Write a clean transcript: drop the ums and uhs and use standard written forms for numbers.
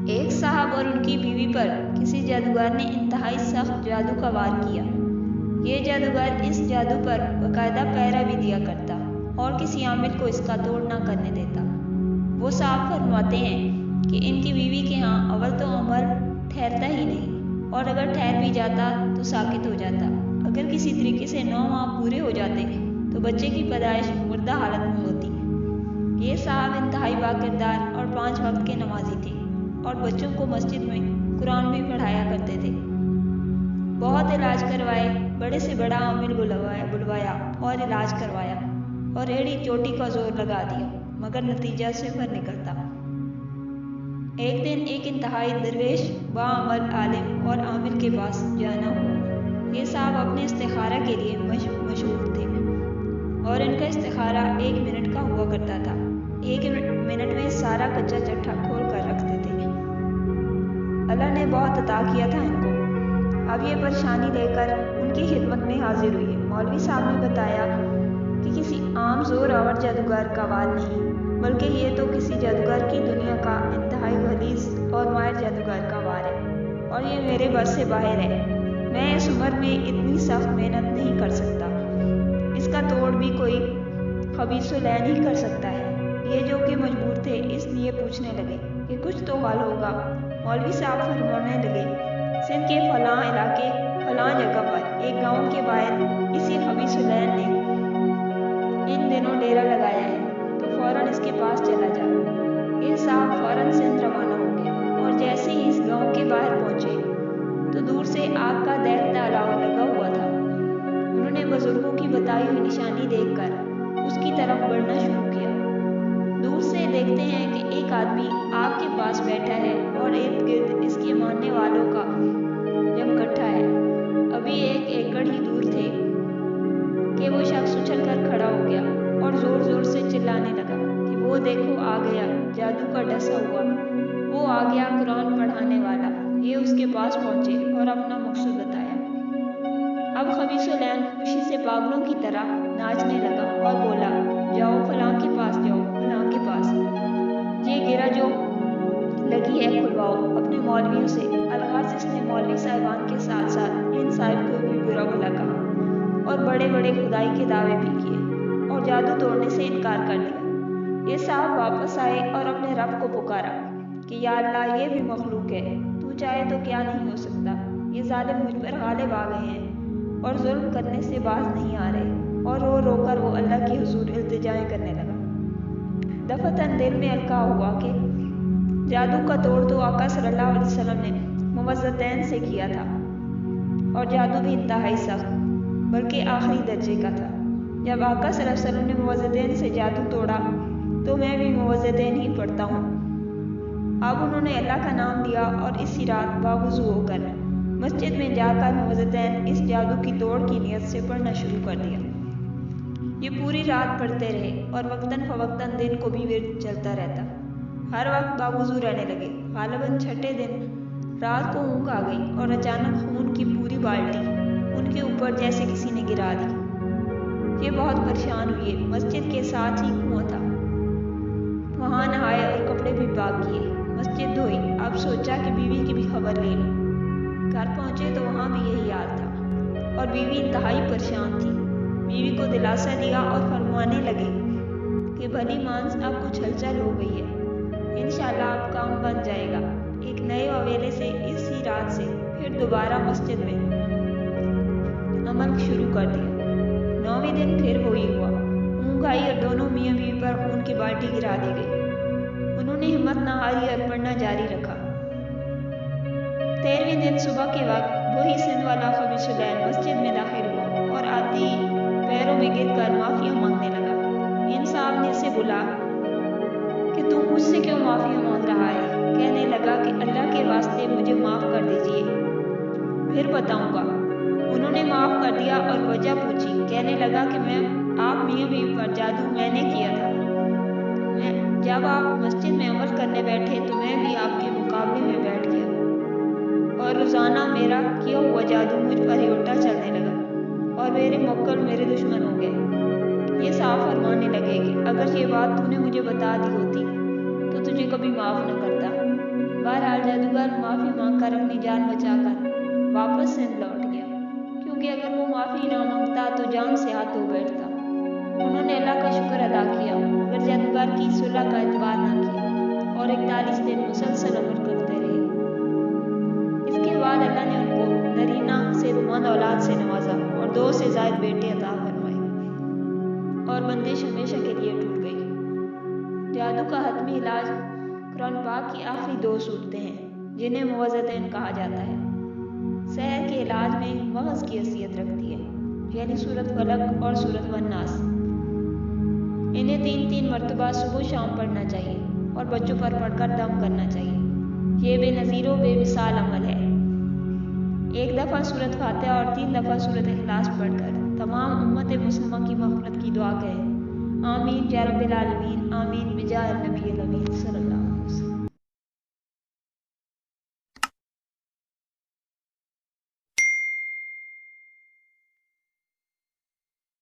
ایک صاحب اور ان کی بیوی پر کسی جادوگر نے انتہائی سخت جادو کا وار کیا۔ یہ جادوگر اس جادو پر باقاعدہ پہرا بھی دیا کرتا اور کسی عامل کو اس کا توڑ نہ کرنے دیتا۔ وہ صاحب فرماتے ہیں کہ ان کی بیوی کے ہاں اول تو عمر ٹھہرتا ہی نہیں، اور اگر ٹھہر بھی جاتا تو ساکت ہو جاتا۔ اگر کسی طریقے سے 9 ماہ پورے ہو جاتے تو بچے کی پیدائش مردہ حالت میں ہوتی۔ یہ صاحب انتہائی با کردار اور 5 وقت کے نمازی تھے اور بچوں کو مسجد میں قرآن بھی پڑھایا کرتے تھے۔ بہت علاج کروائے، بڑے سے بڑا عامل بلوایا اور علاج کروایا اور ایڑی چوٹی کا زور لگا دیا، مگر نتیجہ صفر نکلتا۔ ایک دن ایک انتہائی درویش باعمل عالم اور عامل کے پاس جانا ہوا۔ یہ صاحب اپنے استخارہ کے لیے مشہور تھے اور ان کا استخارہ 1 منٹ کا ہوا کرتا تھا۔ 1 منٹ میں سارا کچا چٹھا کھول کر رکھتے تھے۔ اللہ نے بہت عطا کیا تھا ان کو۔ اب یہ پریشانی لے کر ان کی خدمت میں حاضر ہوئی۔ مولوی صاحب نے بتایا کہ کسی عام زور آور جادوگر کا وار نہیں، بلکہ یہ تو کسی جادوگر کی دنیا کا انتہائی غلیظ اور ماہر جادوگر کا وار ہے، اور یہ میرے بس سے باہر ہے۔ میں اس عمر میں اتنی سخت محنت نہیں کر سکتا۔ اس کا توڑ بھی کوئی خبیث العین ہی کر سکتا ہے۔ یہ جو کہ مجبور تھے، اس لیے پوچھنے لگے کہ کچھ تو حل ہوگا۔ مولوی صاحب فرمانے لگے، سندھ کے فلاں علاقے فلاں جگہ پر ایک گاؤں کے باہر اسی خبیث العین نے ان دنوں ڈیرا لگایا ہے، تو فوراً اس کے پاس چلا جا۔ یہ صاحب فوراً سندھ روانہ ہو گئے اور جیسے ہی اس گاؤں کے باہر پہنچے تو دور سے آگ کا دہتا الاؤ لگا ہوا تھا۔ انہوں نے بزرگوں کی بتائی ہوئی نشانی دیکھ کر اس کی طرف بڑھنا شروع کیا۔ دور سے دیکھتے ہیں کہ ایک آدمی آگ کے پاس بیٹھا ہے اور ارد گرد اس کے ماننے والوں کا جم کٹھا ہے۔ ابھی 1 ایکڑ ہی دور تھے کہ وہ شخص اچھل کر کھڑا ہو گیا اور زور زور سے چلانے لگا کہ وہ دیکھو آ گیا جادو کا ڈسا ہوا، وہ آ گیا قرآن پڑھانے والا۔ یہ اس کے پاس پہنچے اور اپنا مقصود بتایا۔ اب خبیث العین خوشی سے پاگلوں کی طرح ناچنے لگا اور بولا، جاؤ فلاں کے پاس، جاؤ فلاں کے پاس، یہ گرہ جو لگی ہے کھلواؤ اپنے مولویوں سے۔ الغرض اس نے مولوی صاحبان کے ساتھ ساتھ ان صاحب کو بھی برا بھلا کہا اور بڑے بڑے خدائی کے دعوے بھی کیے اور جادو توڑنے سے انکار کر دیا۔ یہ صاحب واپس آئے اور اپنے رب کو پکارا کہ یا اللہ، یہ بھی مخلوق ہے، تو چاہے تو کیا نہیں ہو سکتا۔ یہ ظالم مجھ پر غالب آ گئے ہیں اور ظلم کرنے سے باز نہیں آ رہے، اور رو رو کر وہ اللہ کے حضور التجائیں کرنے لگا۔ دفعتاً دل میں القاء ہوا کہ جادو کا توڑ تو آقا صلی اللہ علیہ وسلم نے موذتین سے کیا تھا، اور جادو بھی انتہائی سخت بلکہ آخری درجے کا تھا۔ جب آقا صلی اللہ علیہ وسلم نے موذتین سے جادو توڑا تو میں بھی موذتین ہی پڑھتا ہوں۔ اب انہوں نے اللہ کا نام لیا اور اسی رات باوضو ہو کر مسجد میں جا کر موذتین اس جادو کی توڑ کی نیت سے پڑھنا شروع کر دیا۔ یہ پوری رات پڑھتے رہے اور وقتاً فوقتاً دن کو بھی ورد چلتا رہتا۔ ہر وقت باوضو رہنے لگے۔ غالباً 6 دن رات کو اونگ آ گئی اور اچانک خون کی پوری بالٹی ان کے اوپر جیسے کسی نے گرا دی۔ یہ بہت پریشان ہوئے۔ مسجد کے ساتھ ہی کنواں تھا، وہاں نہائے اور کپڑے بھی پاک کیے، مسجد دھوئی۔ اب سوچا کہ بیوی کی بھی خبر لے لوں۔ گھر پہنچے تو وہاں بھی یہی حال تھا اور بیوی انتہائی پریشان تھی۔ بیوی کو دلاسا دیا اور فرمانے لگے کہ بھلی مانس اب کچھ ہلچل ہو گئی ہے، انشاءاللہ اب کام بن جائے گا۔ ایک نئے ویلے سے اسی رات سے پھر دوبارہ مسجد میں عمل شروع کر دیا۔ 9ویں دن پھر وہی ہوا، اونگ آئی اور دونوں میاں بیوی پر خون کی بالٹی گرا دی گئی۔ انہوں نے ہمت نہ ہاری اور پڑھنا جاری رکھا۔ 13ویں دن صبح کے وقت وہی سندھ والا خبیث العین مسجد میں داخل ہوا اور آتے ہی پیروں میں گر کر معافیا مانگنے لگا۔ ان صاحب نے اسے بولا کہ تم مجھ سے کیوں معافیا مانگ رہا ہے؟ کہنے لگا کہ اللہ کے واسطے مجھے معاف کر دیجئے، پھر بتاؤں گا۔ انہوں نے معاف کر دیا اور وجہ پوچھی۔ کہنے لگا کہ آپ میاں بیوی پر جادو میں نے کیا تھا۔ جب آپ مسجد میں عمل کرنے بیٹھے تو میں بھی آپ کے مقابلے میں بیٹھ گیا اور روزانہ میرا کیا ہوا جادو مجھ پر ہی الٹا چلنے لگا اور میرے موکل میرے دشمن ہو گئے۔ یہ صاحب فرمانے لگے کہ اگر یہ بات تو نے مجھے بتا دی ہوتی تو تجھے کبھی معاف نہ کرتا۔ بہرحال جادوگر معافی مانگ کر اپنی جان بچا کر واپس سندھ لوٹ گیا، کیونکہ اگر وہ معافی نہ مانگتا تو جان سے ہاتھ دھو بیٹھتا۔ انہوں نے اللہ کا شکر ادا کیا مگر جادوگر کی صلح کا اعتبار نہ کیا اور 41 دن مسلسل عمل کرتے رہے۔ اس کے بعد اللہ نے ان کو نرینہ صحت مند اولاد سے نوازا اور 2 سے زائد بیٹے عطا فرمائے اور بندش ہمیشہ کے لیے ٹوٹ گئی۔ جادو کا حتمی علاج قرآن پاک کی آخری 2 صورتیں ہیں جنہیں معوذتین کہا جاتا ہے۔ سحر کے علاج میں مغز کی حیثیت رکھتی ہے، یعنی سورۃ فلق اور سورۃ والناس۔ انہیں 3 مرتبہ صبح و شام پڑھنا چاہیے اور بچوں پر پڑھ کر دم کرنا چاہیے۔ یہ بے نظیر و بے مثال عمل ہے۔ 1 دفعہ سورۃ فاتحہ اور 3 دفعہ سورۃ اخلاص پڑھ کر تمام امت مسلمہ کی مغفرت کی دعا کریں۔ آمین یا رب العالمین، آمین بجاہ النبی